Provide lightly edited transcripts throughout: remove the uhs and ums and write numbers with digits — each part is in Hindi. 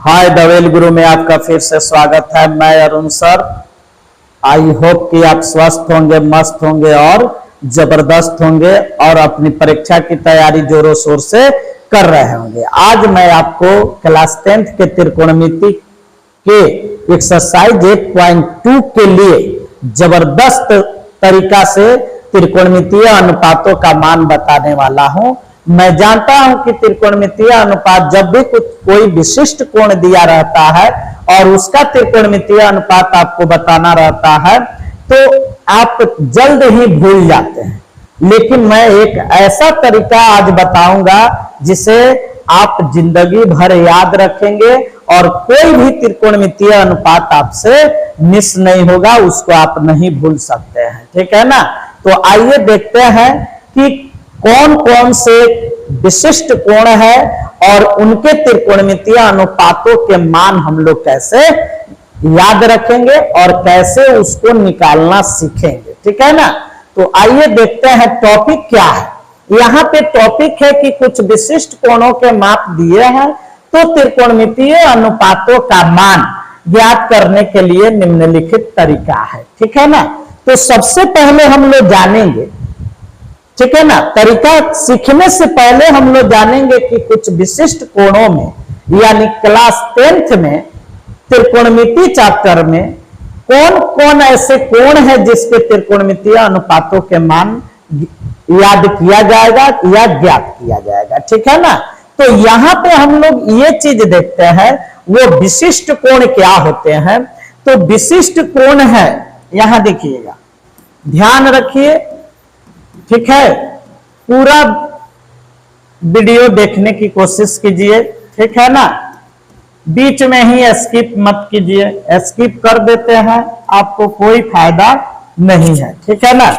हाय दवेल गुरु में आपका फिर से स्वागत है। मैं अरुण सर। आई होप कि आप स्वस्थ होंगे, मस्त होंगे और जबरदस्त होंगे और अपनी परीक्षा की तैयारी जोरों शोर से कर रहे होंगे। आज मैं आपको क्लास 10th के त्रिकोणमिति के एक्सरसाइज 1.2 के लिए जबरदस्त तरीका से त्रिकोणमितीय अनुपातों का मान बताने वाला हूं। मैं जानता हूं कि त्रिकोणमितीय अनुपात जब भी कोई विशिष्ट कोण दिया रहता है और उसका त्रिकोणमितीय अनुपात आपको बताना रहता है तो आप जल्द ही भूल जाते हैं, लेकिन मैं एक ऐसा तरीका आज बताऊंगा जिसे आप जिंदगी भर याद रखेंगे और कोई भी त्रिकोणमितीय अनुपात आपसे मिस नहीं होगा, उसको आप नहीं भूल सकते हैं। ठीक है ना? तो आइए देखते हैं कि कौन कौन से विशिष्ट कोण है और उनके त्रिकोणमितीय अनुपातों के मान हम लोग कैसे याद रखेंगे और कैसे उसको निकालना सीखेंगे। ठीक है ना? तो आइए देखते हैं टॉपिक क्या है। यहाँ पे टॉपिक है कि कुछ विशिष्ट कोणों के माप दिए हैं तो त्रिकोणमितीय अनुपातों का मान ज्ञात करने के लिए निम्नलिखित तरीका है। ठीक है ना? तो सबसे पहले हम लोग जानेंगे, ठीक है ना, तरीका सीखने से पहले हम लोग जानेंगे कि कुछ विशिष्ट कोणों में यानी क्लास 10th में त्रिकोणमिति चैप्टर में कौन कौन ऐसे कोण है जिसके त्रिकोणमितीय अनुपातों के मान याद किया जाएगा या ज्ञात किया जाएगा। ठीक है ना? तो यहां पे हम लोग ये चीज देखते हैं वो विशिष्ट कोण क्या होते हैं। तो विशिष्ट कोण है, यहां देखिएगा, ध्यान रखिए। ठीक है, पूरा वीडियो देखने की कोशिश कीजिए। ठीक है ना? बीच में ही स्किप मत कीजिए, स्किप कर देते हैं आपको कोई फायदा नहीं है। ठीक है ना?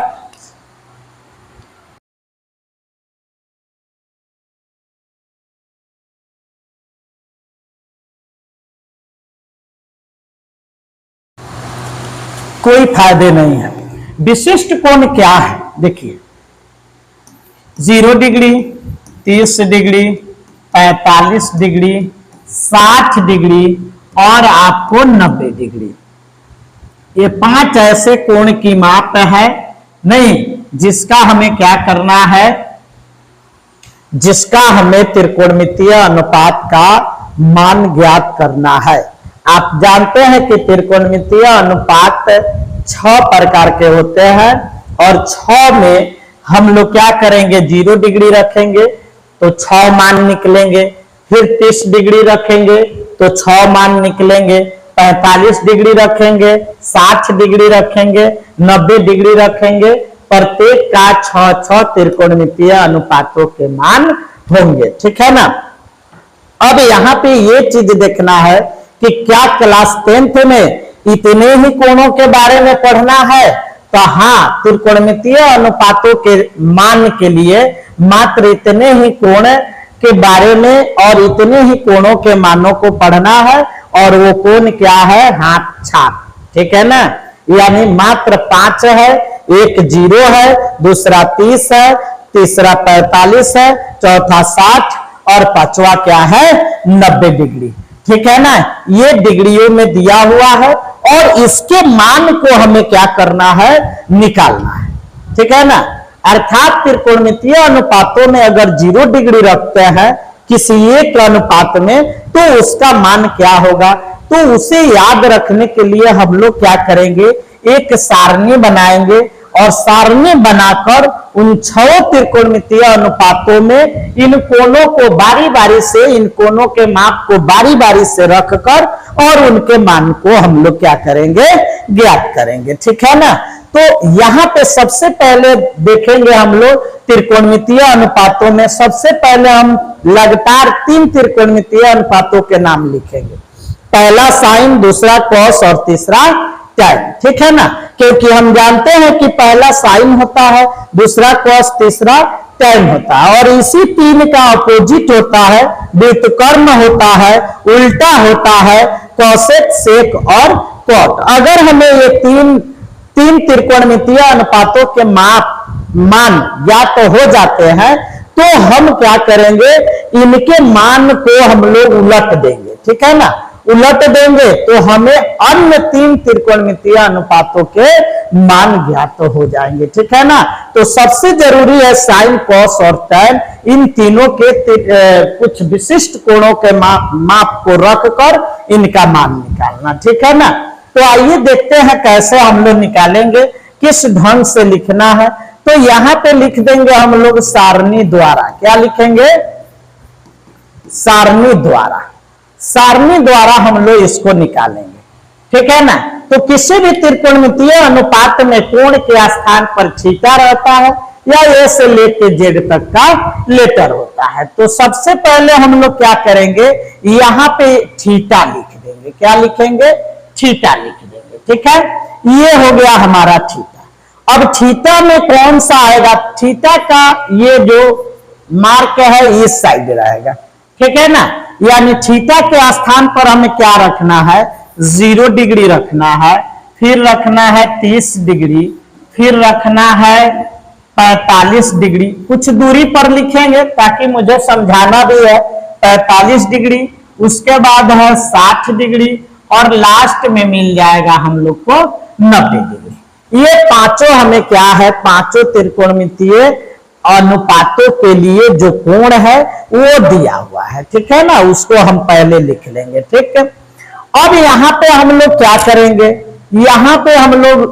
कोई फायदे नहीं है। विशिष्ट कोण क्या है देखिए, 0 डिग्री, 30 डिग्री, 45 डिग्री, 60 डिग्री और आपको 90 डिग्री। ये 5 ऐसे कोण की माप है नहीं जिसका हमें क्या करना है, जिसका हमें त्रिकोणमितीय अनुपात का मान ज्ञात करना है। आप जानते हैं कि त्रिकोणमितीय अनुपात 6 प्रकार के होते हैं और 6 में हम लोग क्या करेंगे, 0 डिग्री रखेंगे तो 6 मान निकलेंगे, फिर 30 डिग्री रखेंगे तो 6 मान निकलेंगे, 45 डिग्री रखेंगे, 60 डिग्री रखेंगे, 90 डिग्री रखेंगे। प्रत्येक का 6 त्रिकोणमितीय अनुपातों के मान होंगे। ठीक है ना? अब यहाँ पे ये चीज देखना है कि क्या क्लास 10th में इतने ही कोणों के बारे में पढ़ना है। तो हाँ, त्रिकोणमितीय अनुपातों के मान के लिए मात्र इतने ही कोण के बारे में और इतने ही कोणों के मानों को पढ़ना है और वो कोण क्या है, हाथ छाप। ठीक है ना? यानी मात्र 5 है, एक 0 है, दूसरा 30 है, तीसरा 45 है, चौथा 60 और पांचवा क्या है, 90 डिग्री। ठीक है ना? ये डिग्रियों में दिया हुआ है और इसके मान को हमें क्या करना है, निकालना है। ठीक है ना? अर्थात त्रिकोणमितीय अनुपातों में अगर 0 डिग्री रखते हैं किसी एक अनुपात में तो उसका मान क्या होगा। तो उसे याद रखने के लिए हम लोग क्या करेंगे, एक सारणी बनाएंगे और सारणी बनाकर उन 6 त्रिकोणमितीय अनुपातों में इन कोणों को बारी बारी से, इन कोणों के माप को बारी बारी से रखकर और उनके मान को हम लोग क्या करेंगे, ज्ञात करेंगे। ठीक है ना? तो यहाँ पे सबसे पहले देखेंगे हम लोग त्रिकोणमितीय अनुपातों में सबसे पहले हम लगातार 3 त्रिकोणमितीय अनुपातों के नाम लिखेंगे। पहला साइन, दूसरा कॉस और तीसरा टैन। ठीक है ना? क्योंकि हम जानते हैं कि पहला साइन होता है, दूसरा कॉस, तीसरा टैन होता है और इसी 3 का अपोजिट होता है, व्युत्क्रम होता है, उल्टा होता है, कॉसेक, सेक और कॉट। अगर हमें ये तीन त्रिकोणमितीय अनुपातों के मान ज्ञात हो जाते हैं तो हम क्या करेंगे, इनके मान को हम लोग उलट देंगे, ठीक है ना। उलट देंगे तो हमें अन्य 3 त्रिकोणमितीय अनुपातों के मान ज्ञात हो जाएंगे, ठीक है ना। तो सबसे जरूरी है साइन, कॉस और टैन, इन तीनों के कुछ विशिष्ट कोणों के माप को रखकर इनका मान निकालना, ठीक है ना। तो आइए देखते हैं कैसे हम लोग निकालेंगे, किस ढंग से लिखना है। तो यहां पे लिख देंगे हम लोग सारणी द्वारा। क्या लिखेंगे, सारणी द्वारा। सारणी द्वारा हम लोग इसको निकालेंगे, ठीक है ना। तो किसी भी त्रिकोणमितीय अनुपात में कोण के स्थान पर थीटा रहता है या ए से लेके जेड तक का लेटर होता है। तो सबसे पहले हम लोग क्या करेंगे, यहां पे थीटा लिख देंगे। क्या लिखेंगे, थीटा लिख देंगे, ठीक है। ये हो गया हमारा थीटा। अब थीटा में कौन सा आएगा, थीटा का ये जो मार्क है इस साइड रहेगा, ठीक है ना। यानी थीटा के स्थान पर हमें क्या रखना है, 0 डिग्री रखना है, फिर रखना है 30 डिग्री, फिर रखना है 45 डिग्री। कुछ दूरी पर लिखेंगे ताकि मुझे समझाना भी है। 45 डिग्री, उसके बाद है 60 डिग्री और लास्ट में मिल जाएगा हम लोग को 90 डिग्री। ये पांचों हमें क्या है, पांचों त्रिकोणमितीय अनुपातों के लिए जो कोण है वो दिया हुआ है, ठीक है ना। उसको हम पहले लिख लेंगे, ठीक है। अब यहां पे हम लोग क्या करेंगे, यहां पे हम लोग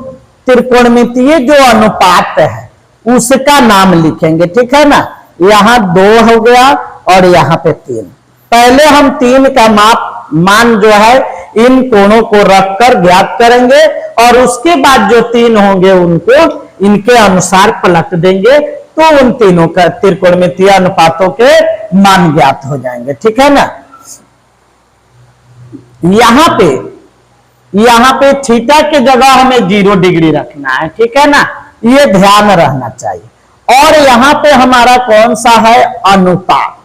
त्रिकोणमितीय जो अनुपात है उसका नाम लिखेंगे, ठीक है ना। यहां 2 हो गया और यहां पे 3। पहले हम 3 का मान जो है इन कोणों को रखकर ज्ञात करेंगे और उसके बाद जो 3 होंगे उनको इनके अनुसार पलट देंगे, तो उन तीनों का त्रिकोणमितीय अनुपातों के मान ज्ञात हो जाएंगे, ठीक है ना। यहां पे थीटा की जगह हमें 0 डिग्री रखना है, ठीक है ना। ये ध्यान रहना चाहिए। और यहां पे हमारा कौन सा है, अनुपात।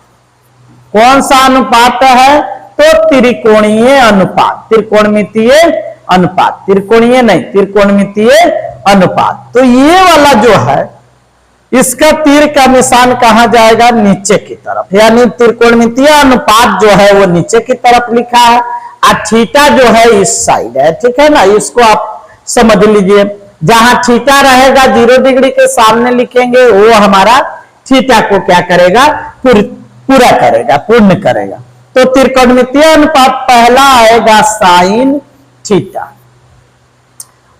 कौन सा अनुपात है, तो त्रिकोणीय अनुपात, त्रिकोणमितीय अनुपात, त्रिकोणीय नहीं, त्रिकोणमितीय अनुपात। तो ये वाला जो है इसका तीर का निशान कहां जाएगा, नीचे की तरफ। यानी त्रिकोणमितीय अनुपात जो है वो नीचे की तरफ लिखा है और थीटा जो है इस साइड है, ठीक है ना। इसको आप समझ लीजिए। जहां थीटा रहेगा 0 डिग्री के सामने लिखेंगे, वो हमारा थीटा को क्या करेगा, पूरा करेगा, पूर्ण करेगा। तो त्रिकोणमितीय अनुपात पहला आएगा साइन थीटा।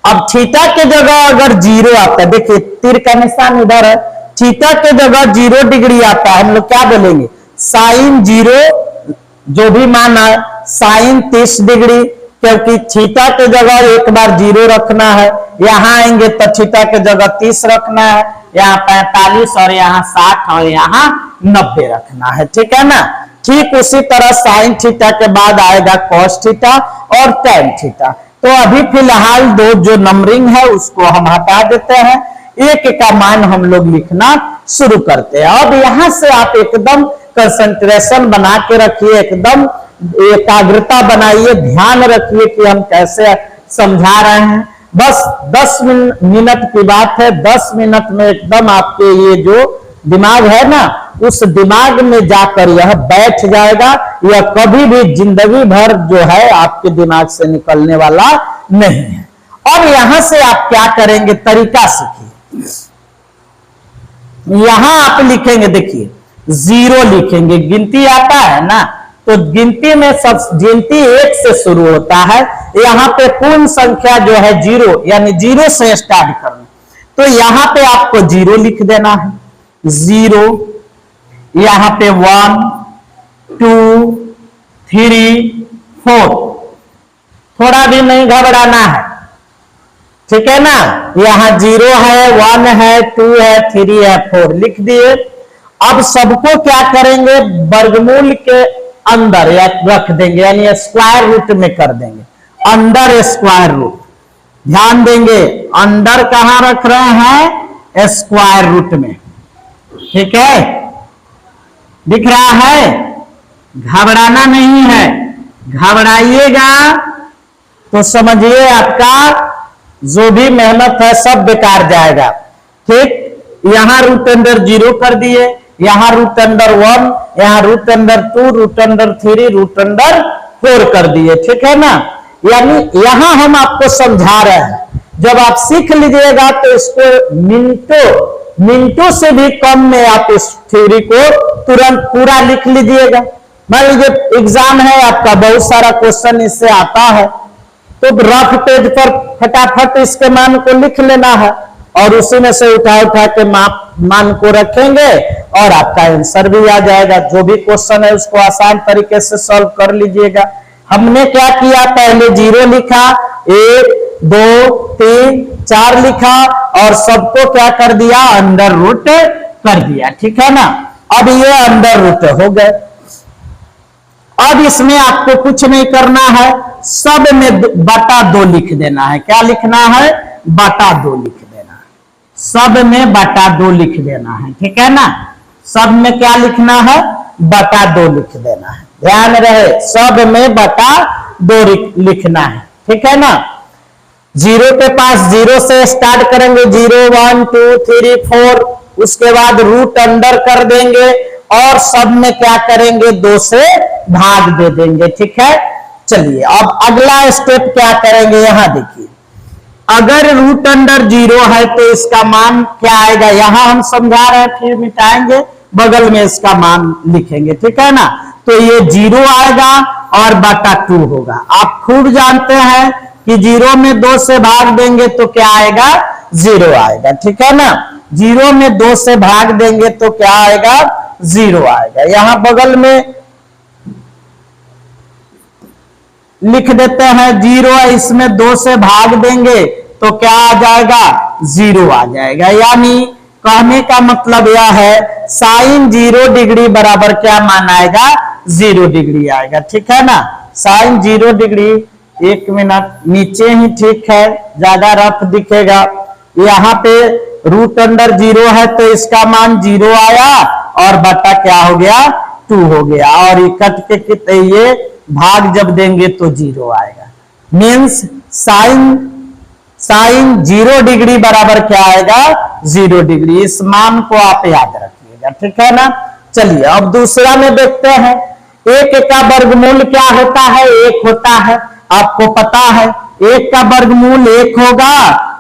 अब थीटा के जगह अगर 0 आता है, देखिए तीर का निशान इधर है, थीटा के जगह 0 डिग्री आता है, हम लोग क्या बोलेंगे, साइन 0, जो भी मान है साइन 30 डिग्री, क्योंकि थीटा के जगह एक बार 0 रखना है। यहां आएंगे तो थीटा के जगह 30 रखना है, यहाँ 45 और यहाँ 60 और यहाँ 90 रखना है, ठीक है ना। ठीक उसी तरह साइन थीटा के बाद आएगा कॉस थीटा और टैन थीटा। तो अभी फिलहाल 2 जो नंबरिंग है उसको हम हटा देते हैं, 1 का मान हम लोग लिखना शुरू करते हैं। अब यहां से आप एकदम कंसंट्रेशन बना के रखिए, एकदम एकाग्रता बनाइए, ध्यान रखिए कि हम कैसे समझा रहे हैं। बस 10 मिनट की बात है, 10 मिनट में एकदम आपके ये जो दिमाग है ना, उस दिमाग में जाकर यह बैठ जाएगा। यह कभी भी जिंदगी भर जो है आपके दिमाग से निकलने वाला नहीं है। अब यहां से आप क्या करेंगे, तरीका सीखिए। यहां आप लिखेंगे, देखिए 0 लिखेंगे, गिनती आता है ना, तो गिनती में सब गिनती 1 से शुरू होता है। यहां पे पूर्ण संख्या जो है 0, यानी 0 से स्टार्ट करना। तो यहां पे आपको 0 लिख देना है, 0, यहां पे 1 2 3 4, थोड़ा भी नहीं घबराना है, ठीक है ना। यहां 0 है, 1 है, 2 है, 3 है, 4 लिख दिए। अब सबको क्या करेंगे, वर्गमूल के अंदर या रख देंगे, यानी स्क्वायर रूट में कर देंगे, अंडर स्क्वायर रूट। ध्यान देंगे, अंडर कहां रख रहे हैं, स्क्वायर रूट में, ठीक है, दिख रहा है। घबराना नहीं है, घबराइएगा तो समझिए आपका जो भी मेहनत है सब बेकार जाएगा, ठीक। यहां रूट अंडर 0 कर दिए, यहाँ रूट अंडर 1, यहाँ root under 2, root under 3, root under 4 कर दिए, ठीक है ना। यानी यहां हम आपको समझा रहे हैं, जब आप सीख लीजिएगा तो इसको मिनटों से भी कम में आप इस थ्योरी को तुरंत पूरा लिख लीजिएगा। मान लीजिए एग्जाम है आपका, बहुत सारा क्वेश्चन इससे आता है, तो रफ पेज पर फटाफट इसके मान को लिख लेना है और उसी में से उठा के मान को रखेंगे और आपका आंसर भी आ जाएगा। जो भी क्वेश्चन है उसको आसान तरीके से सॉल्व कर लीजिएगा। हमने क्या किया, पहले 0 लिखा, 1 2 3 4 लिखा और सबको क्या कर दिया, अंडर रूट कर दिया, ठीक है ना। अब ये अंडर रूट हो गए। अब इसमें आपको कुछ नहीं करना है, सब में बटा 2 लिख देना है। क्या लिखना है, बटा 2 लिख देना है, सब में बटा 2 लिख देना है, ठीक है ना। सब में क्या लिखना है, बटा 2 लिख देना है। ध्यान रहे, सब में बटा 2 लिखना है, ठीक है ना। 0 के पास 0 से स्टार्ट करेंगे, 0 1 2 3 4, उसके बाद रूट अंडर कर देंगे और सब में क्या करेंगे, 2 से भाग दे देंगे, ठीक है। चलिए अब अगला स्टेप क्या करेंगे, यहां देखिए, अगर रूट अंडर 0 है तो इसका मान क्या आएगा, यहां हम समझा रहे हैं, फिर मिटाएंगे, बगल में इसका मान लिखेंगे, ठीक है ना। तो ये 0 आएगा और बटा 2 होगा। आप खूब जानते हैं कि 0 में 2 से भाग देंगे तो क्या आएगा, 0 आएगा, ठीक है ना। 0 में 2 से भाग देंगे तो क्या आएगा, 0 आएगा। यहां बगल में लिख देते हैं 0 है, इसमें 2 से भाग देंगे तो क्या आ जाएगा, 0 आ जाएगा। यानी कहने का मतलब यह है साइन 0 डिग्री बराबर क्या मान आएगा, 0 डिग्री आएगा, ठीक है ना। साइन 0 डिग्री, 1 मिनट, नीचे ही ठीक है, ज्यादा रफ दिखेगा। यहाँ पे रूट अंडर 0 है तो इसका मान 0 आया और बटा क्या हो गया, 2 हो गया, और कट के कितने, ये भाग जब देंगे तो 0 आएगा। मीन्स साइन 0 डिग्री बराबर क्या आएगा, 0 डिग्री। इस मान को आप याद रखिएगा, ठीक है ना। चलिए अब दूसरा में देखते हैं, 1 का वर्गमूल क्या होता है, 1 होता है, आपको पता है। 1 का वर्गमूल 1 होगा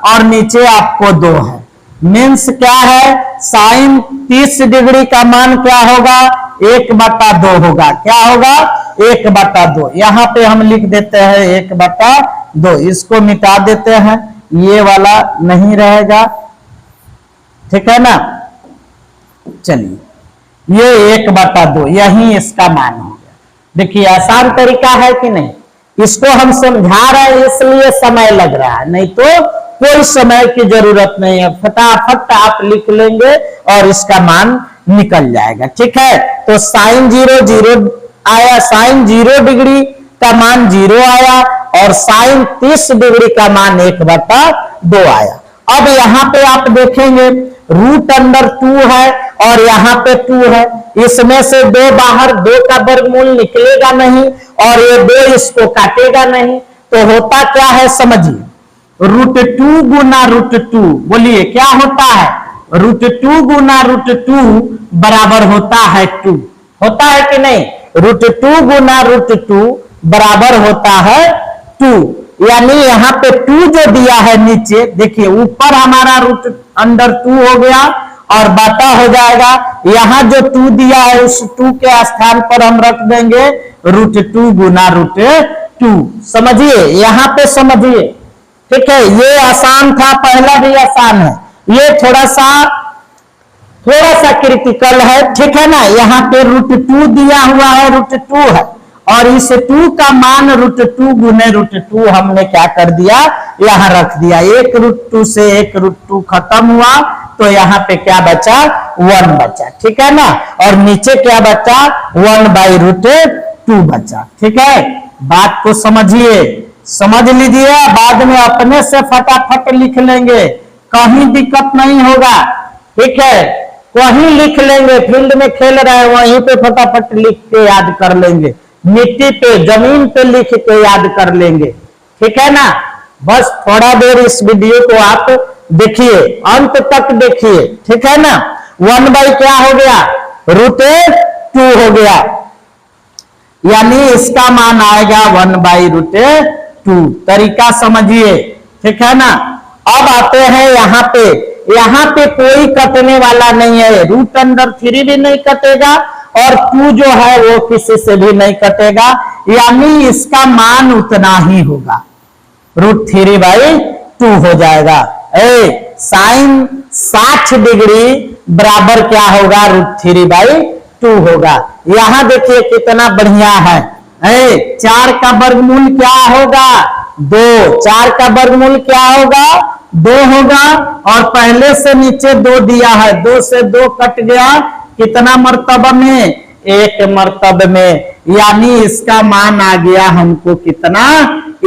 और नीचे आपको 2 है। मीन्स क्या है, साइन 30 डिग्री का मान क्या होगा, 1/2 होगा। क्या होगा, 1/2। यहां पे हम लिख देते हैं 1/2, इसको मिटा देते हैं, ये वाला नहीं रहेगा, ठीक है ना। चलिए ये 1/2 यही इसका मान हो गया। देखिए आसान तरीका है कि नहीं, इसको हम समझा रहे हैं इसलिए समय लग रहा है, नहीं तो कोई समय की जरूरत नहीं है, फटाफट आप लिख लेंगे और इसका मान निकल जाएगा, ठीक है। तो साइन 0 आया, साइन 0 डिग्री का मान 0 आया और साइन 30 डिग्री का मान 1/2 आया। अब यहाँ पे आप देखेंगे रूट अंडर 2 है और यहाँ पे 2 है, इसमें से 2 बाहर, 2 का वर्गमूल निकलेगा नहीं और ये 2 इसको काटेगा नहीं, तो होता क्या है समझिए, √2 गुना √2, बोलिए क्या होता है, √2 गुना √2 बराबर होता है 2, होता है कि नहीं। √2 गुना √2 बराबर होता है 2, यानी यहाँ पे 2 जो दिया है नीचे, देखिए ऊपर हमारा रूट अंडर 2 हो गया और बटा हो जाएगा, यहाँ जो 2 दिया है उस 2 के स्थान पर हम रख देंगे √2 गुना √2। समझिए, यहाँ पे समझिए, ठीक है। ये आसान था, पहला भी आसान है, ये थोड़ा सा क्रिटिकल है, ठीक है ना। यहाँ पे √2 दिया हुआ है, √2 है और इस 2 का मान √2 गुने √2 हमने क्या कर दिया, यहाँ रख दिया। 1 √2 से 1 √2 खत्म हुआ तो यहाँ पे क्या बचा, 1 बचा, ठीक है ना। और नीचे क्या बचा, 1/√2 बचा, ठीक है। बात को समझिए, समझ लीजिए, बाद में अपने से फटाफट लिख लेंगे, कहीं दिक्कत नहीं होगा, ठीक है। वहीं लिख लेंगे, फील्ड में खेल रहे हैं वहीं पे फटाफट लिख के याद कर लेंगे, मिट्टी पे जमीन पे लिख के याद कर लेंगे, ठीक है ना। बस थोड़ा देर इस वीडियो को आप देखिए, अंत तक देखिए, ठीक है ना। 1 बाई क्या हो गया, √2 हो गया, यानी इसका मान आएगा 1/√2। तरीका समझिए, ठीक है ना। अब आते हैं यहाँ पे कोई कटने वाला नहीं है, √3 भी नहीं कटेगा और 2 जो है वो किसी से भी नहीं कटेगा, यानी इसका मान उतना ही होगा, √3/2 हो जाएगा। साइन 60 डिग्री बराबर क्या होगा, √3/2 होगा। यहां देखिए कितना बढ़िया है। 4 का वर्गमूल क्या होगा, 2। 4 का वर्गमूल क्या होगा, 2 होगा, और पहले से नीचे 2 दिया है, 2 से 2 कट गया, कितना मर्तबा में, 1 मर्तबे में, यानी इसका मान आ गया हमको कितना,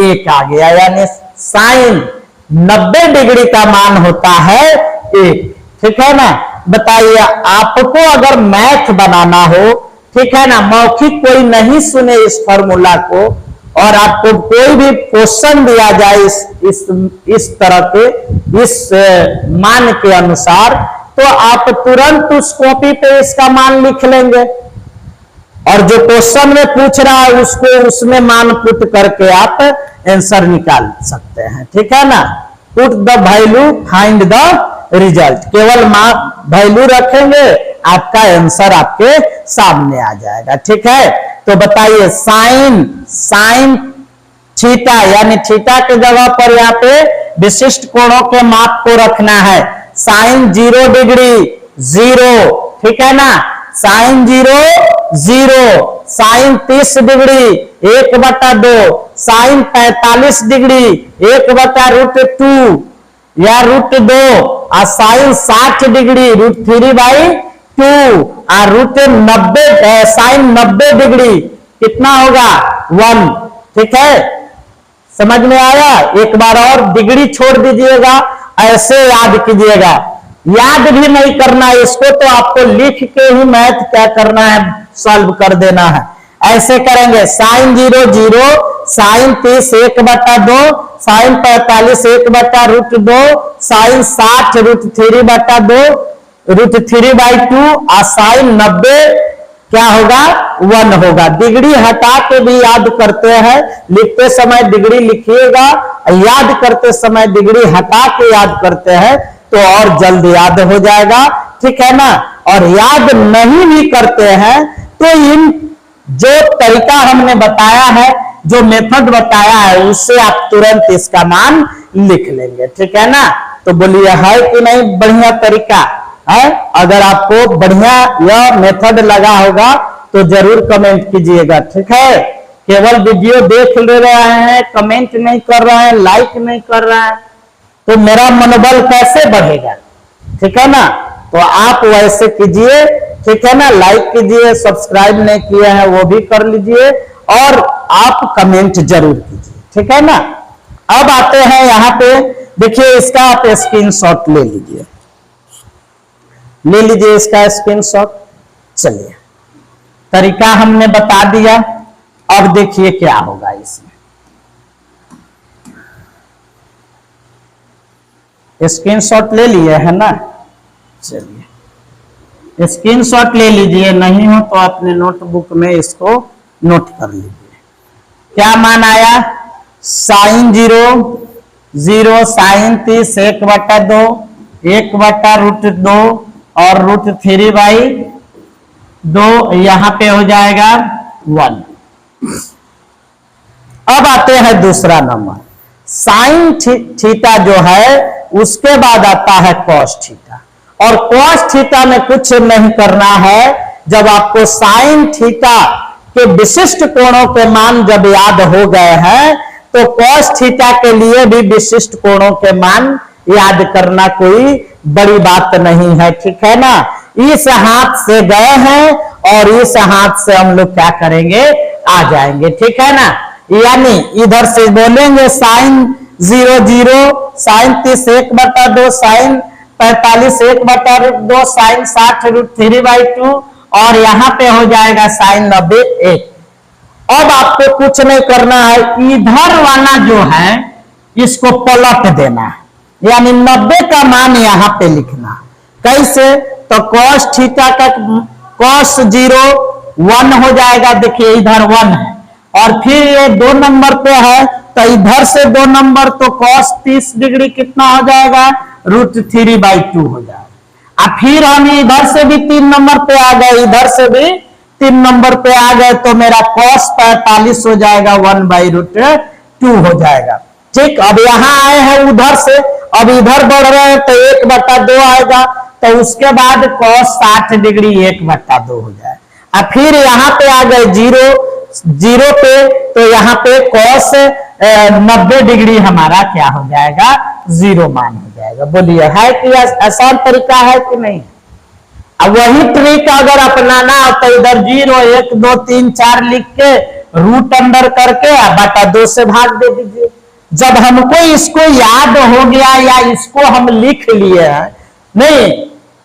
1 आ गया, यानी साइन 90 डिग्री का मान होता है 1, ठीक है ना। बताइए आपको अगर मैथ बनाना हो, ठीक है ना, मौखिक कोई नहीं सुने इस फॉर्मूला को, और आपको कोई भी क्वेश्चन दिया जाए इस तरह के, इस मान के अनुसार, तो आप तुरंत उस कॉपी पे इसका मान लिख लेंगे, और जो क्वेश्चन में पूछ रहा है उसको उसमें मान पुट करके आप आंसर निकाल सकते हैं, ठीक है ना। Put the value find the result, केवल वैल्यू रखेंगे, आपका आंसर आपके सामने आ जाएगा, ठीक है। तो बताइए साइन थीटा, यानी थीटा के जगह पर यहाँ पे विशिष्ट कोणों के माप को रखना है। साइन 0 डिग्री 0, ठीक है ना, sine 0, sine 30 degree 1/2, sine 45 degree 1/√2 या √2, और साइन 60 डिग्री √3/2, और साइन 90 डिग्री कितना होगा, 1, ठीक है। समझ में आया। एक बार और डिग्री छोड़ दीजिएगा, ऐसे याद कीजिएगा, याद भी नहीं करना है इसको, तो आपको लिख के ही मैथ क्या करना है, सॉल्व कर देना है। ऐसे करेंगे, साइन 0 0, साइन 30 1/2, साइन 45 1/√2, साइन 60 √3/2, √3/2, और साइन 90 क्या होगा, 1 होगा। डिग्री हटा के भी याद करते हैं, लिखते समय डिग्री लिखिएगा, याद करते समय डिग्री हटा के याद करते हैं तो और जल्द याद हो जाएगा, ठीक है ना। और याद नहीं भी करते हैं तो इन जो तरीका हमने बताया है, जो मेथड बताया है, उससे आप तुरंत इसका मान लिख लेंगे, ठीक है ना। तो बोलिए है कि नहीं बढ़िया तरीका है। अगर आपको बढ़िया यह मेथड लगा होगा तो जरूर कमेंट कीजिएगा, ठीक है। केवल वीडियो देख ले रहे हैं, कमेंट नहीं कर रहे हैं, लाइक नहीं कर रहे हैं, तो मेरा मनोबल कैसे बढ़ेगा, ठीक है ना। तो आप वैसे कीजिए, ठीक है ना, लाइक कीजिए, सब्सक्राइब नहीं किए हैं वो भी कर लीजिए, और आप कमेंट जरूर कीजिए, ठीक है ना। अब आते हैं यहाँ पे, देखिए इसका आप स्क्रीनशॉट ले लीजिए, इसका स्क्रीनशॉट। चलिए तरीका हमने बता दिया, अब देखिए क्या होगा इसमें। स्क्रीनशॉट ले लिए है ना, चलिए स्क्रीनशॉट ले लीजिए, नहीं हो तो अपने नोटबुक में इसको नोट कर लीजिए। क्या मान आया, साइन 0 0, साइन 30 1/2, 1/√2 और √3/2, यहां पे हो जाएगा 1। अब आते हैं दूसरा नंबर, साइन थीटा जो है उसके बाद आता है कॉस थीटा, और कॉस थीटा में कुछ नहीं करना है। जब आपको साइन थीटा के विशिष्ट कोणों के मान जब याद हो गए हैं, तो कॉस थीटा के लिए भी विशिष्ट कोणों के मान याद करना कोई बड़ी बात नहीं है, ठीक है ना। इस हाथ से गए हैं और इस हाथ से हम लोग क्या करेंगे, आ जाएंगे, ठीक है ना। यानी इधर से बोलेंगे साइन 0 0, साइन 30 1/2, साइन 45 1/2, साइन 60 √3/2, और यहां पे हो जाएगा साइन 90 1। अब आपको कुछ नहीं करना है, इधर वाला जो है इसको पलट देना है, यानी 90 का मान यहां पे लिखना। कैसे, तो कॉस थीटा का cos 0 1 हो जाएगा। देखिए इधर 1 है और फिर ये 2 नंबर पे है तो इधर से 2 नंबर तो cos 30 डिग्री कितना हो जाएगा, √3/2 हो जाएगा। अब फिर हम इधर से भी 3 नंबर पे आ गए, इधर से भी 3 नंबर पे आ गए तो मेरा cos 45 हो जाएगा, 1/√2 हो जाएगा। ठीक, अब यहां आए हैं उधर से, अब इधर बढ़ रहे हैं तो 1/2 आएगा, तो उसके बाद cos 60 डिग्री 1/2 हो जाए। अब फिर यहाँ पे आ गए 0 पे तो यहाँ पे cos 90 डिग्री हमारा क्या हो जाएगा, 0 मान हो जाएगा। बोलिए है कि आसान तरीका है कि नहीं? अब वही ट्रिक अगर अपनाना हो तो इधर 0 1 2 3 4 लिख के रूट अंडर करके 2 से भाग दे दीजिए। जब हमको इसको याद हो गया या इसको हम लिख लिए हैं, नहीं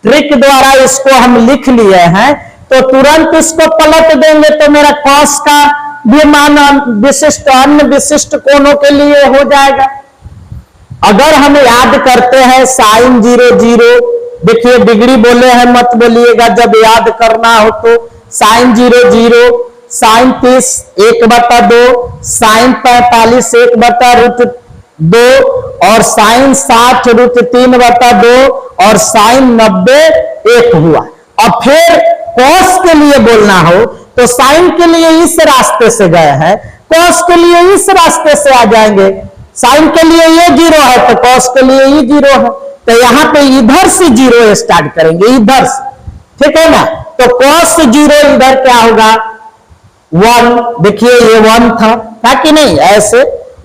ट्रिक द्वारा इसको हम लिख लिए हैं, तो तुरंत इसको पलट देंगे तो मेरा cos का भी मान विशिष्ट अन्य विशिष्ट कोणों के लिए हो जाएगा। अगर हम याद करते हैं sin 0 0, देखिए डिग्री बोले हैं मत बोलिएगा, जब याद करना हो तो sin 0 0, sin 30 1/2, sin 45 1/√2 और sin 60 √3/2 और sin 90 1 हुआ। और फिर cos के लिए बोलना हो तो sin के लिए इस रास्ते से गए हैं, cos के लिए इस रास्ते से आ जाएंगे। sin के लिए ये 0 है तो cos के लिए ये 0 है, तो यहां पे इधर से 0 स्टार्ट करेंगे, इधर से, ठीक है ना। तो cos 0 इधर क्या होगा, 1, देखिए ये 1 था कि नहीं, ऐसे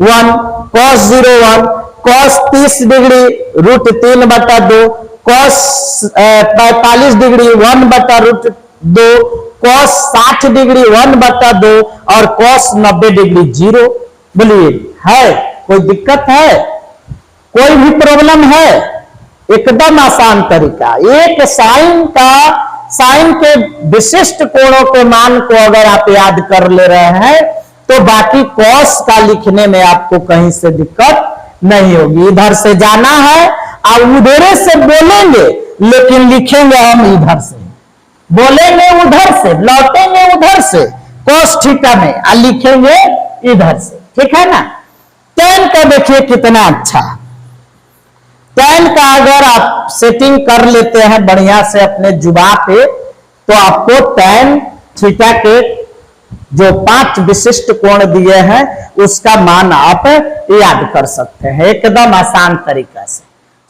1 cos 0 1, cos 30 degree √3/2, cos 45 degree 1/√2, cos 60 degree 1/2 और cos 90 डिग्री 0। बोलिए है कोई दिक्कत है, कोई भी प्रॉब्लम है? एकदम आसान तरीका। एक साइन के विशिष्ट कोणों के मान को अगर आप याद कर ले रहे हैं तो बाकी cos का लिखने में आपको कहीं से दिक्कत नहीं होगी। इधर से जाना है और उधर से बोलेंगे, लेकिन लिखेंगे हम इधर से, बोलेंगे उधर से, लौटेंगे उधर से cos थीटा में और लिखेंगे इधर से, ठीक है ना। tan का देखिए कितना अच्छा, tan का अगर आप सेटिंग कर लेते हैं बढ़िया से अपने जुबान पे तो आपको tan थीटा के जो 5 विशिष्ट कोण दिए हैं उसका मान आप याद कर सकते हैं एकदम आसान तरीका से।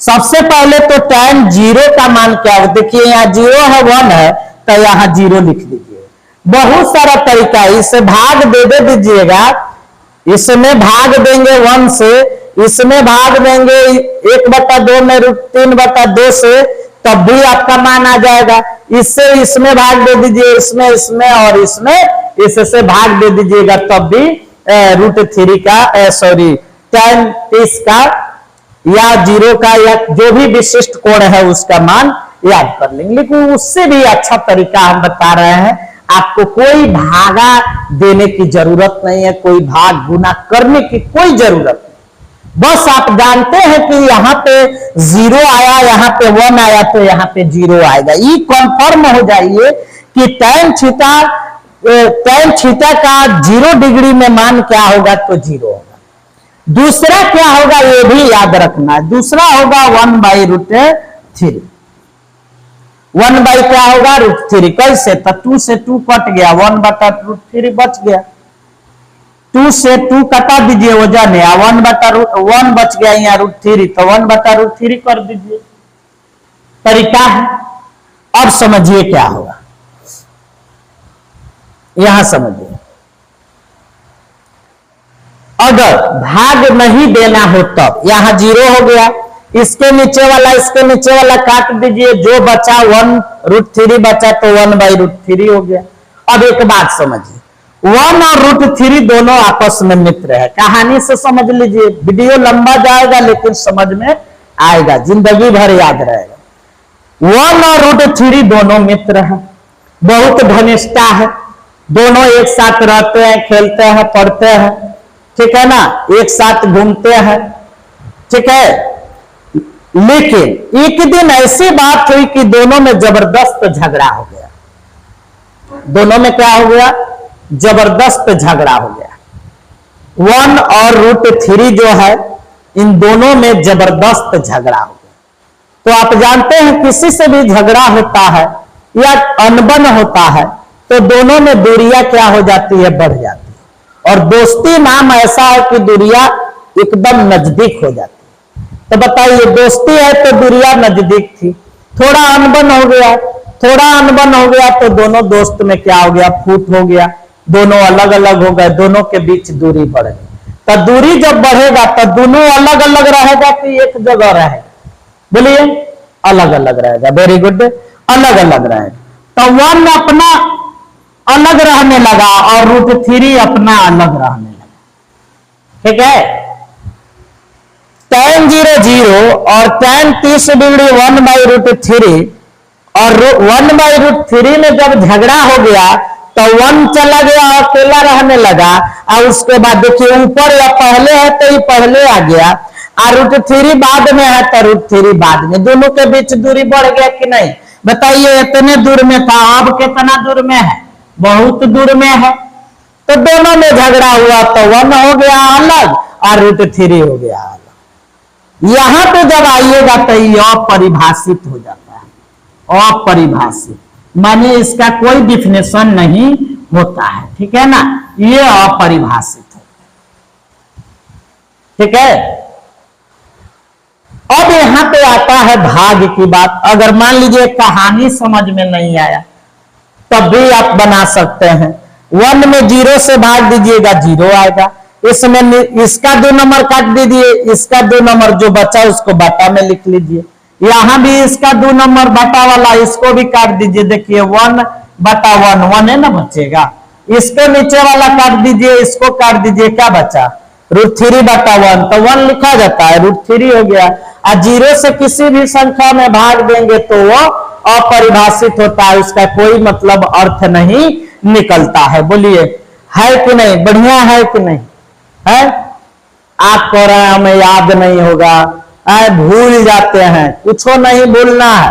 सबसे पहले तो tan 0 का मान क्या है, देखिए यहाँ 0 है 1 है तो यहाँ 0 लिख दीजिए। बहुत सारा तरीका है, इसे भाग दे दीजिएगा, इसमें भाग देंगे 1 से, इसमें भाग देंगे 1/2 में √3/2 से, तब भी आपका मान आ जाएगा। इससे इसमें भाग दे दीजिए, इसमें और इससे भाग दे दीजिएगा, तब भी √3 का tan 30 का या 0 का या जो भी विशिष्ट कोण है उसका मान याद कर लेंगे। लेकिन उससे भी अच्छा तरीका हम बता रहे हैं, आपको कोई भागा देने की जरूरत नहीं है, कोई भाग गुना करने की कोई जरूरत नहीं। बस आप जानते हैं कि यहाँ पे 0 आया, यहाँ पे 1 आया तो यहाँ पे 0 आएगा। ये कंफर्म हो जाइए कि tan थीटा का 0 डिग्री में मान क्या होगा, तो 0 होगा। दूसरा क्या होगा ये भी याद रखना है, दूसरा होगा 1/√3। 1 बाई क्या होगा √3, कैसे, तो 2 से 2 कट गया, 1/√3 बच गया। 2 से 2 कटा दीजिए वजन है, 1 बच गया यहाँ √3, तो 1/√3 कर दीजिए, तरीका है। अब समझिए क्या होगा, यहां समझिए। अगर भाग नहीं देना हो तब यहां 0 हो गया, इसके नीचे वाला काट दीजिए, जो बचा 1√3 बचा तो 1/√3 हो गया। अब एक बात समझिए, 1 और √3 दोनों आपस में मित्र है, कहानी से समझ लीजिए, वीडियो लंबा जाएगा लेकिन समझ में आएगा, जिंदगी भर याद रहेगा। 1 और √3 दोनों मित्र हैं, बहुत घनिष्ठता है, दोनों एक साथ रहते हैं, खेलते हैं, पढ़ते हैं, ठीक है ना, एक साथ घूमते हैं, ठीक है। लेकिन एक दिन ऐसी बात हुई कि दोनों में जबरदस्त झगड़ा हो गया। दोनों में क्या हो गया, जबरदस्त झगड़ा हो गया। 1 और √3 जो है इन दोनों में जबरदस्त झगड़ा हो गया। तो आप जानते हैं किसी से भी झगड़ा होता है या अनबन होता है तो दोनों में दूरियां क्या हो जाती है, बढ़ जाती है। और दोस्ती नाम ऐसा है कि दूरियां एकदम नजदीक हो जाती है। तो बताइए, दोस्ती है तो दूरियां नजदीक थी, थोड़ा अनबन हो गया, तो दोनों दोस्त में क्या हो गया, फूट हो गया, दोनों अलग अलग हो गए, दोनों के बीच दूरी बढ़ गई। तो दूरी जब बढ़ेगा तो दोनों अलग अलग रहेगा कि एक जगह रहेगा, बोलिए, अलग अलग रहेगा। वेरी गुड, अलग अलग रहेगा। तो 1 अपना अलग रहने लगा और √3 अपना अलग रहने लगा, ठीक है। tan 0 0 और tan 30° 1/√3 और 1/√3 में जब झगड़ा हो गया तो 1 चला गया और अकेला रहने लगा। और उसके बाद देखिए, ऊपर या पहले है तो ये पहले आ गया और √3 बाद में है तो √3 बाद में, दोनों के बीच दूरी बढ़ गया कि नहीं, बताइए। इतने दूर में था, अब कितना दूर में है, बहुत दूर में है। तो दोनों में झगड़ा हुआ तो 1 हो गया अलग और √3 हो गया अलग। यहां पे जब आइएगा तो ये अपरिभाषित हो जाता है, अपरिभाषित माने इसका कोई डिफिनेशन नहीं होता है, ठीक है ना, ये अपरिभाषित है, ठीक है। अब यहां पे आता है भाग की बात। अगर मान लीजिए कहानी समझ में नहीं आया तब भी आप बना सकते हैं। 1 में 0 से भाग दीजिएगा, 0 आएगा। इसमें इसका 2 नंबर काट दीजिए, इसका 2 नंबर जो बचा उसको बटा में लिख लीजिए। यहां भी इसका 2 नंबर बटा वाला, इसको भी काट दीजिए। देखिए 1/1 1 है ना, बचेगा। इसको नीचे वाला काट दीजिए, इसको काट दीजिए, क्या बचा, √3/1। तो 1 लिखा जाता है, √3 हो गया। और 0 से किसी भी संख्या में भाग देंगे तो वो अपरिभाषित होता है, उसका कोई मतलब अर्थ नहीं निकलता है। बोलिए, है कि नहीं, बढ़िया है कि नहीं है। आप कह रहे हैं हमें याद नहीं होगा, भूल जाते हैं, कुछ नहीं भूलना है।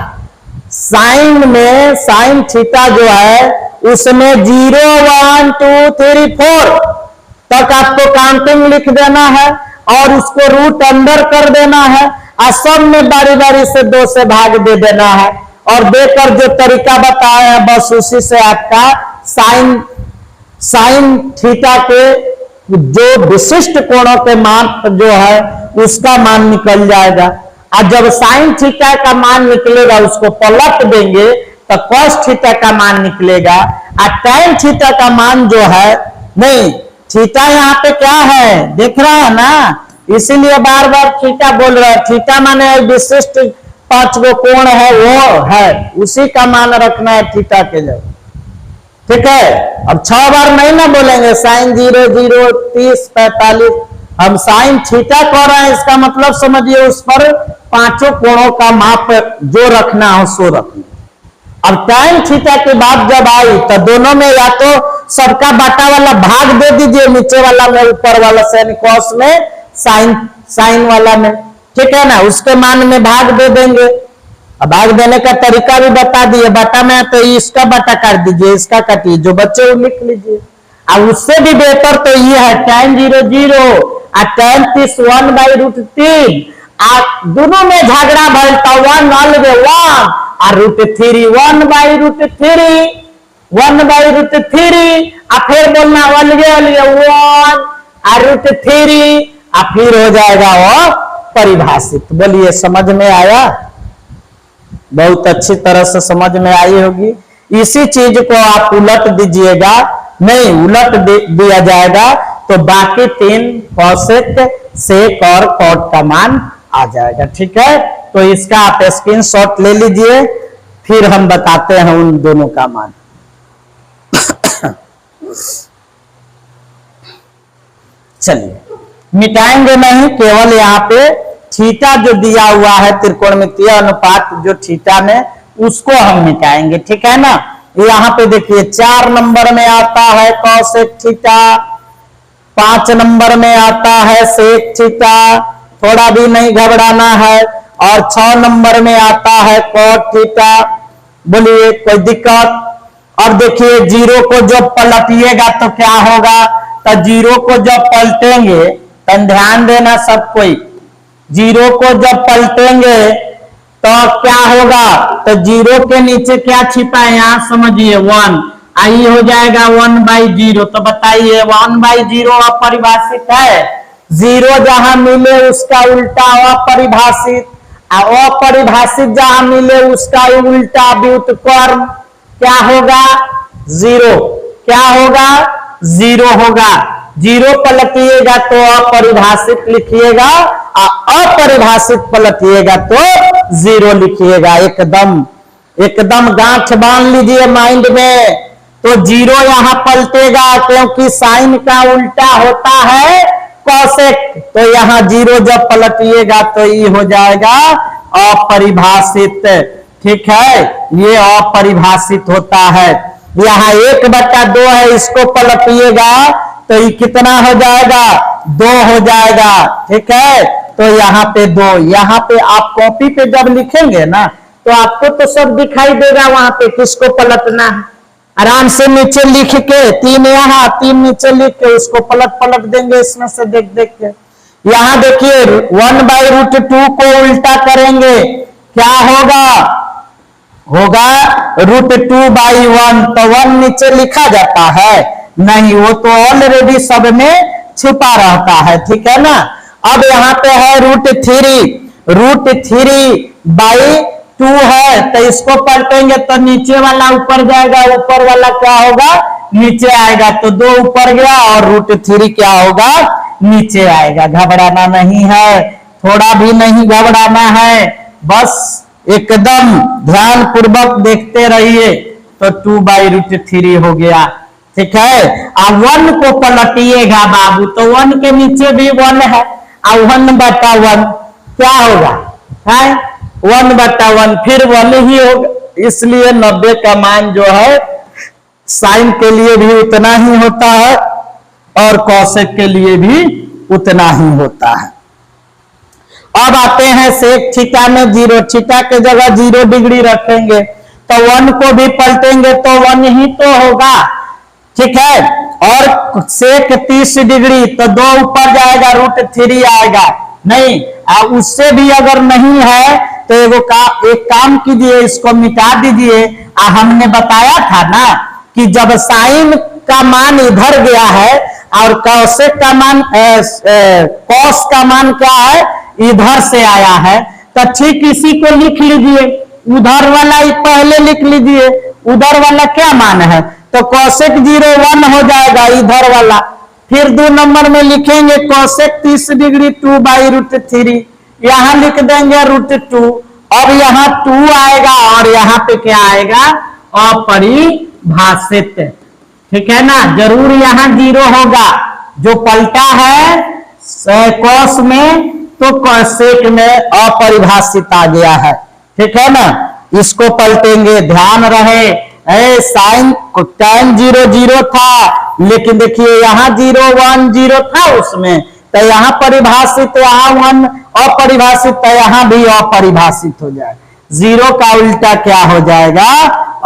साइन में साइन थीटा जो है उसमें 0 1 2 3 4 तक आपको काउंटिंग लिख देना है और उसको रूट अंदर कर देना है और सब में बारी बारी से 2 से भाग दे देना है। और देकर जो तरीका बताया है बस उसी से आपका साइन थीटा के जो विशिष्ट कोणों के मान जो है उसका मान निकल जाएगा। और जब साइन थीटा का मान निकलेगा उसको पलट देंगे तो कॉस थीटा का मान निकलेगा। और टैन थीटा का मान जो है, नहीं, थीटा यहाँ पे क्या है देख रहा है ना, इसीलिए बार बार थीटा बोल रहा है। थीटा माने विशिष्ट 5 गो कोण है, वो है, उसी का मान रखना है थीटा के जगह, ठीक है। अब 6 बार नहीं ना बोलेंगे साइन 0 0 30 45, हम साइन थीटा कह रहे हैं, इसका मतलब समझिए उस पर 5 कोणों का माप जो रखना हो सो रखना। अब टैन थीटा की बात जब आई तो दोनों में या तो सबका बाटा वाला भाग दे दीजिए, नीचे वाला में, ऊपर वाला साइन कॉस में, साइन वाला में, ठीक है ना, उसके मान में भाग दे देंगे। अब भाग देने का तरीका भी बता दिए, बाटा में तो इसका बाटा काट दीजिए, इसका काटिए, जो बच्चे वो लिख लीजिए। अब उससे भी बेहतर तो ये है tan 0 0 और tan 30 1/√3। दोनों में झगड़ा भलता 1 अलग 1 और √3 1/√3 1/√3 और फिर बोलना अलग अलग 1 और √3 और फिर हो जाएगा वो परिभाषित। बोलिए, समझ में आया, बहुत अच्छी तरह से समझ में आई होगी। इसी चीज को आप उलट दीजिएगा, नहीं उलट दिया जाएगा तो बाकी 3 कॉसेक सेक और कॉट का मान आ जाएगा, ठीक है। तो इसका आप स्क्रीनशॉट ले लीजिए, फिर हम बताते हैं उन दोनों का मान। चलिए, मिटाएंगे नहीं, केवल यहाँ पे थीटा जो दिया हुआ है त्रिकोणमितीय अनुपात जो थीटा में, उसको हम मिटाएंगे, ठीक है ना। यहाँ पे देखिए 4 नंबर में आता है कॉसेक थीटा, 5 नंबर में आता है सेक थीटा, थोड़ा भी नहीं घबराना है, और 6 नंबर में आता है कॉट थीटा। बोलिए, कोई दिक्कत। अब देखिए जीरो को जब पलटिएगा तो क्या होगा, तो जीरो को जब पलटेंगे, तो ध्यान देना सब कोई, जीरो को जब पलटेंगे तो क्या होगा, तो जीरो के नीचे क्या छिपा है यहां समझिए 1, आई हो जाएगा 1/0। तो बताइए 1/0 अपरिभाषित है, जीरो जहां मिले उसका उल्टा अपरिभाषित, अपरिभाषित जहां मिले उसका उल्टा व्युत्क्रम क्या होगा, जीरो। क्या होगा, जीरो होगा। जीरो पलटिएगा तो अपरिभाषित लिखिएगा, अपरिभाषित पलटिएगा तो जीरो लिखिएगा। एकदम एकदम गांठ बांध लीजिए माइंड में। तो जीरो यहां पलटेगा क्योंकि साइन का उल्टा होता है कोसेक, तो यहां जीरो जब पलटिएगा तो ये हो जाएगा अपरिभाषित। ठीक है, ये अपरिभाषित होता है। यहाँ 1/2 है, इसको पलटिएगा तो ये कितना हो जाएगा, 2 हो जाएगा। ठीक है, तो यहाँ पे 2, यहाँ पे आप कॉपी पे जब लिखेंगे ना तो आपको तो सब दिखाई देगा वहां पे किसको पलटना है। आराम से नीचे लिख के 3 यहाँ 3 नीचे लिख के उसको पलट देंगे इसमें से देख के। यहाँ देखिए 1/√2 को उल्टा करेंगे, क्या होगा, होगा √2/1। तो 1 नीचे लिखा जाता है नहीं, वो तो ऑलरेडी सब में छुपा रहता है। ठीक है ना। अब यहाँ पे है √3/2 है, तो इसको पलटेंगे तो नीचे वाला ऊपर जाएगा, ऊपर वाला क्या होगा, नीचे आएगा। तो 2 ऊपर गया और √3 क्या होगा, नीचे आएगा। घबराना नहीं है, थोड़ा भी नहीं घबराना है, बस एकदम ध्यान पूर्वक देखते रहिए। तो 2/√3 हो गया। ठीक है, अब 1 को पलटिएगा बाबू, तो 1 के नीचे भी 1 है, अब 1/1 क्या होगा, है 1/1, फिर 1 ही होगा। इसलिए 90 का मान जो है साइन के लिए भी उतना ही होता है और कोसेक के लिए भी उतना ही होता है। अब आते हैं सेक थीटा में, 0 थीटा के जगह 0 डिग्री रखेंगे तो 1 को भी पलटेंगे तो 1 ही तो होगा। ठीक है, और सेक 30 डिग्री तो 2 ऊपर जाएगा, √3 आएगा। नहीं, उससे भी अगर नहीं है तो एक काम कीजिए, इसको मिटा दीजिए। हमने बताया था ना कि जब साइन का मान इधर गया है और कोसेक का मान कॉस का मान क्या है, इधर से आया है, तो ठीक इसी को लिख लीजिए। उधर वाला पहले लिख लीजिए, उधर वाला क्या मान है, तो कोसेक 0 1 हो जाएगा इधर वाला। फिर 2 नंबर में लिखेंगे कोसेक 30 डिग्री 2/√3, यहां लिख देंगे √2। अब यहाँ 2 आएगा और यहाँ पे क्या आएगा, अपरिभाषित। ठीक है ना, जरूर यहाँ 0 होगा, जो पलटा है कॉस में तो कोसेक में अपरिभाषित आ गया है। ठीक है ना, इसको पलटेंगे, ध्यान रहे। साइन टाइम 0 0 था, लेकिन देखिए यहाँ 0 1 0 था उसमें, तो यहाँ परिभाषित, यहाँ 1 अपरिभाषित, तो यहाँ भी अपरिभाषित हो जाएगा। 0 का उल्टा क्या हो जाएगा,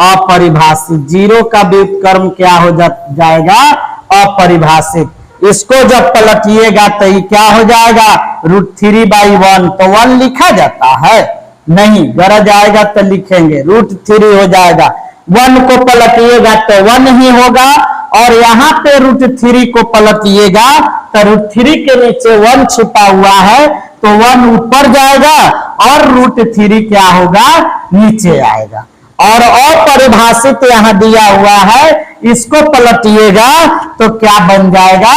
अपरिभाषित। 0 का व्युत्क्रम क्या हो जाएगा, अपरिभाषित। इसको जब पलटिएगा तो ये क्या हो जाएगा, √3/1। तो 1 लिखा जाता है नहीं, गरज आएगा तो लिखेंगे, √3 हो जाएगा। 1 को पलटिएगा तो 1 ही होगा, और यहाँ पे √3 को पलटिएगा तो √3 के नीचे 1 छिपा हुआ है, तो 1 ऊपर जाएगा और √3 क्या होगा, नीचे आएगा। और अपरिभाषित यहाँ दिया हुआ है, इसको पलटिएगा तो क्या बन जाएगा,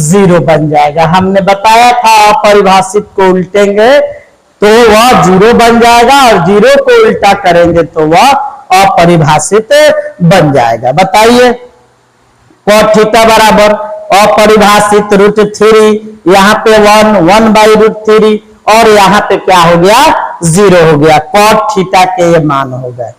0 बन जाएगा। हमने बताया था अपरिभाषित को उल्टेंगे तो वह 0 बन जाएगा, और 0 को उल्टा करेंगे तो वह अपरिभाषित बन जाएगा। बताइए, cos थीटा बराबर अपरिभाषित √3, यहाँ पे 1/√3, और यहाँ पे क्या हो गया, 0 हो गया। cos थीटा के ये मान हो गए।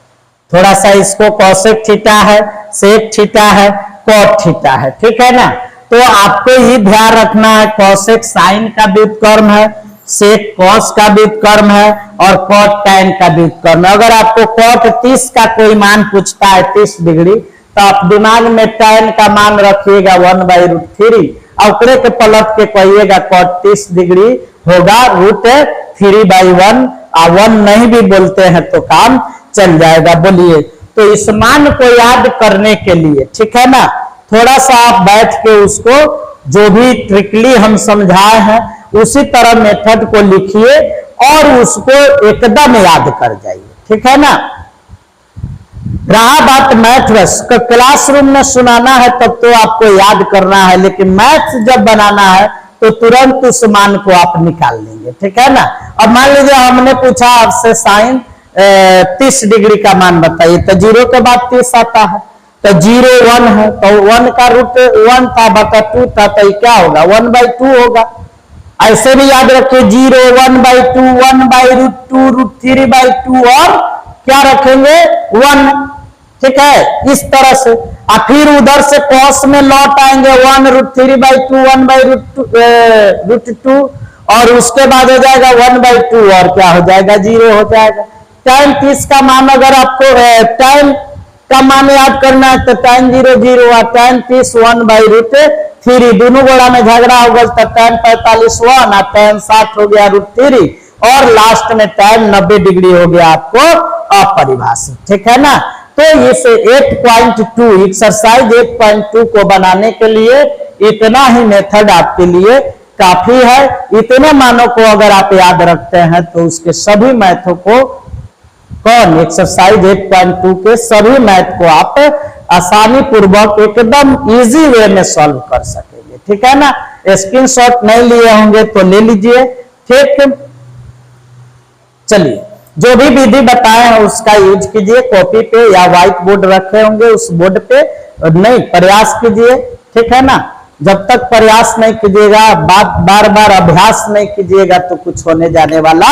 थोड़ा सा इसको कोसेक थीटा है, सेक थीटा है, cos थीटा है। ठीक है ना, तो आपको ये ध्यान रखना है, कोसेक साइन का व्युत्क्रम है, सेक कॉस का व्युत्क्रम है, और cot tan का व्युत्क्रम है। अगर आपको cot 30 का कोई मान पूछता है 30 डिग्री, तो आप दिमाग में tan का मान रखिएगा 1/√3 और ओकरे के पलट के कहिएगा cot 30 डिग्री होगा √3/1 और 1 नहीं भी बोलते हैं तो काम चल जाएगा। बोलिए, तो इस मान को याद करने के लिए, ठीक है ना, थोड़ा सा आप बैठ के उसको जो भी ट्रिकली हम समझाए हैं उसी तरह मेथड को लिखिए और उसको एकदम याद कर जाइए, ठीक है ना। रहा बात मैथ का, क्लासरूम में सुनाना है तब तो आपको याद करना है, लेकिन मैथ जब बनाना है तो तुरंत उस मान को आप निकाल लेंगे, ठीक है ना। अब मान लीजिए हमने पूछा आपसे साइन 30 डिग्री का मान बताइए, तो 0 के बाद 30 आता है, तो 0 1 है, तो 1 का √1 था बटा 2 था, तो क्या होगा 1/2 होगा। ऐसे भी याद रखिए 0 1/2 1/√2 √3/2 और क्या रखेंगे 1, ठीक है, इस तरह से। और फिर उधर से cos में लौट आएंगे 1 √3/2 1/√2 और उसके बाद हो जाएगा 1/2 और क्या हो जाएगा 0 हो जाएगा। tan 30 का मान अगर आपको tan का मान याद करना है तो tan 0 0 और tan 30 1/√3, दोनों गोड़ा में झगड़ा होगा तो tan 45 1 और tan 60 हो गया √3 और लास्ट में tan 90 डिग्री हो गया आपको अपरिभाषित, ठीक है ना। तो इस 8.2 एक्सरसाइज 8.2 को बनाने के लिए इतना ही मेथड आपके लिए काफी है। इतने मानों को अगर आप याद रखते हैं तो उसके सभी मैथों को एक्सरसाइज 8.2 के सभी मैथ को आप आसानी पूर्वक एकदम इजी वे में सॉल्व कर सकेंगे, ठीक है ना। स्क्रीनशॉट नहीं लिए होंगे तो ले लीजिए, ठीक। चलिए, जो भी विधि बताए हैं उसका यूज कीजिए, कॉपी पे या व्हाइट बोर्ड रखे होंगे उस बोर्ड पे नहीं प्रयास कीजिए, ठीक है ना। जब तक प्रयास नहीं कीजिएगा, बार बार अभ्यास नहीं कीजिएगा तो कुछ होने जाने वाला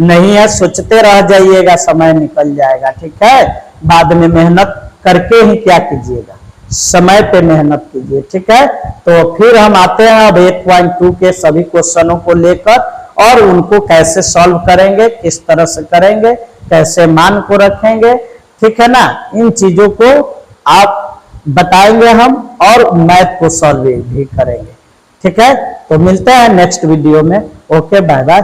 नहीं है। सोचते रह जाइएगा, समय निकल जाएगा, ठीक है। बाद में मेहनत करके ही क्या कीजिएगा, समय पे मेहनत कीजिए, ठीक है। तो फिर हम आते हैं अब 8.2 के सभी क्वेश्चनों को लेकर और उनको कैसे सॉल्व करेंगे, किस तरह से करेंगे, कैसे मान को रखेंगे, ठीक है ना। इन चीजों को आप बताएंगे हम और मैथ को सॉल्व भी करेंगे, ठीक है। तो मिलते हैं नेक्स्ट वीडियो में। Okay, bye bye.